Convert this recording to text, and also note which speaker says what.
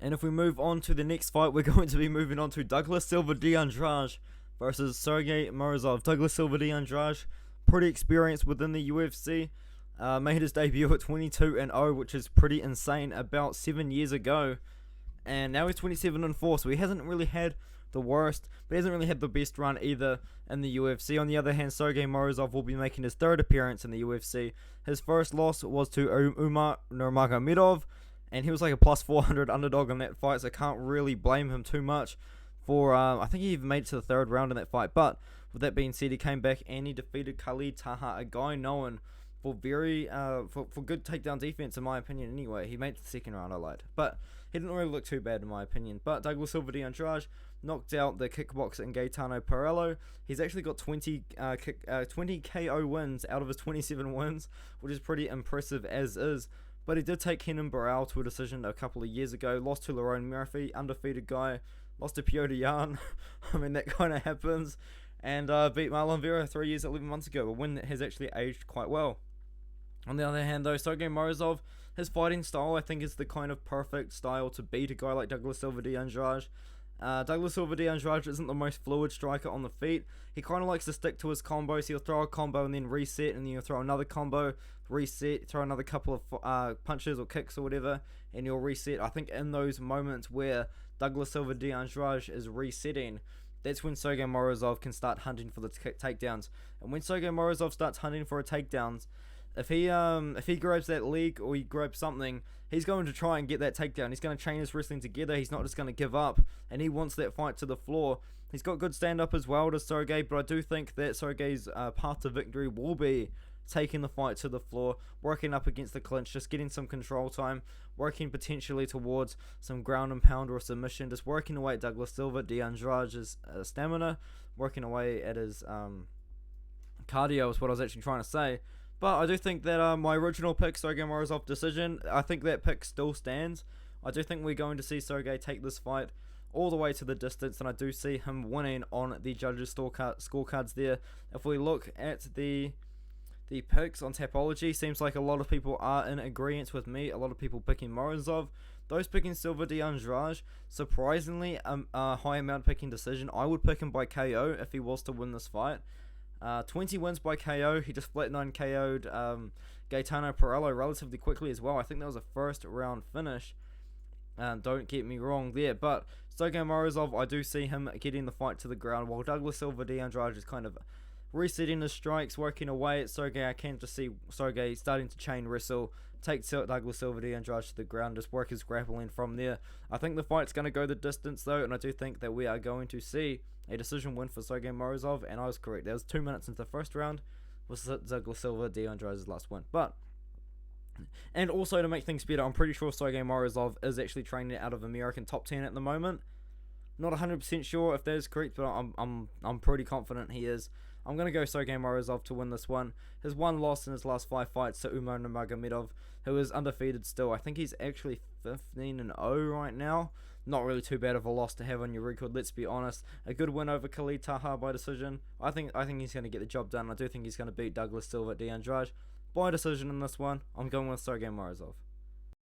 Speaker 1: And if we move on to the next fight, we're going to be moving on to Douglas Silva de Andrade versus Sergey Morozov. Douglas Silva de Andrade, pretty experienced within the UFC. Made his debut at 22-0, which is pretty insane, about 7 years ago. And now he's 27-4, so he hasn't really had the worst, but he hasn't really had the best run either in the UFC. On the other hand, Sergey Morozov will be making his third appearance in the UFC. His first loss was to Umar Nurmagomedov, and he was like a plus 400 underdog in that fight, so I can't really blame him too much for, I think he even made it to the third round in that fight. But with that being said, he came back and he defeated Khalid Taha, a guy known for very for good takedown defense, in my opinion. Anyway, he made the second round, I lied, but he didn't really look too bad in my opinion. But Douglas Silva de Andrade knocked out the kickboxer in Gaetano Parello. He's actually got 20 KO wins out of his 27 wins, which is pretty impressive as is. But he did take Kenan Burrell to a decision a couple of years ago, lost to Lerone Murphy, undefeated guy, lost to Piotr Jan. I mean, that kind of happens. And beat Marlon Vera 3 years, 11 months ago, a win that has actually aged quite well. On the other hand, though, Sergey Morozov, his fighting style, I think, is the kind of perfect style to beat a guy like Douglas Silva de Andrade. Douglas Silva de Andrade isn't the most fluid striker on the feet. He kind of likes to stick to his combos. He'll throw a combo and then reset, and then he'll throw another combo, reset, throw another couple of punches or kicks or whatever, and he'll reset. I think in those moments where Douglas Silva de Andrade is resetting, that's when Sergey Morozov can start hunting for the takedowns. And when Sergey Morozov starts hunting for a takedowns, if he grabs that leg or he grabs something, he's going to try and get that takedown. He's going to chain his wrestling together. He's not just going to give up, and he wants that fight to the floor. He's got good stand-up as well to Sergey, but I do think that Sergey's path to victory will be taking the fight to the floor, working up against the clinch, just getting some control time, working potentially towards some ground and pound or submission, just working away at Douglas Silva de Andrade's stamina, working away at his cardio is what I was actually trying to say. But I do think that my original pick, Sergey Morozov decision, I think that pick still stands. I do think we're going to see Sergey take this fight all the way to the distance, and I do see him winning on the judges' scorecards there. If we look at the picks on Tapology, seems like a lot of people are in agreement with me. A lot of people picking Morozov. Those picking Silva de Andrade, surprisingly, a high amount picking decision. I would pick him by KO if he was to win this fight. 20 wins by KO. He just flat 9 KO'd Gaetano Parello relatively quickly as well. I think that was a first round finish. Don't get me wrong there. But Sergey Morozov, I do see him getting the fight to the ground, while Douglas Silva de Andrade is kind of resetting his strikes, working away at Sergey. I can just see Sergey starting to chain wrestle, take Douglas Silva de Andrade to the ground, just work his grappling from there. I think the fight's going to go the distance though, and I do think that we are going to see a decision win for Sergey Morozov, and I was correct. There was 2 minutes into the first round, was Douglas Silva de Andrade's last win. And also to make things better, I'm pretty sure Sergey Morozov is actually training out of American Top 10 at the moment. Not 100% sure if that is correct, but I'm pretty confident he is. I'm going to go Sergey Morozov to win this one. His one loss in his last 5 fights to Umar Nurmagomedov, who is undefeated still. I think he's actually 15-0 right now. Not really too bad of a loss to have on your record, let's be honest. A good win over Khalid Taha by decision. I think he's going to get the job done. I do think he's going to beat Douglas Silva de Andrade by decision in this one. I'm going with Sergey Morozov.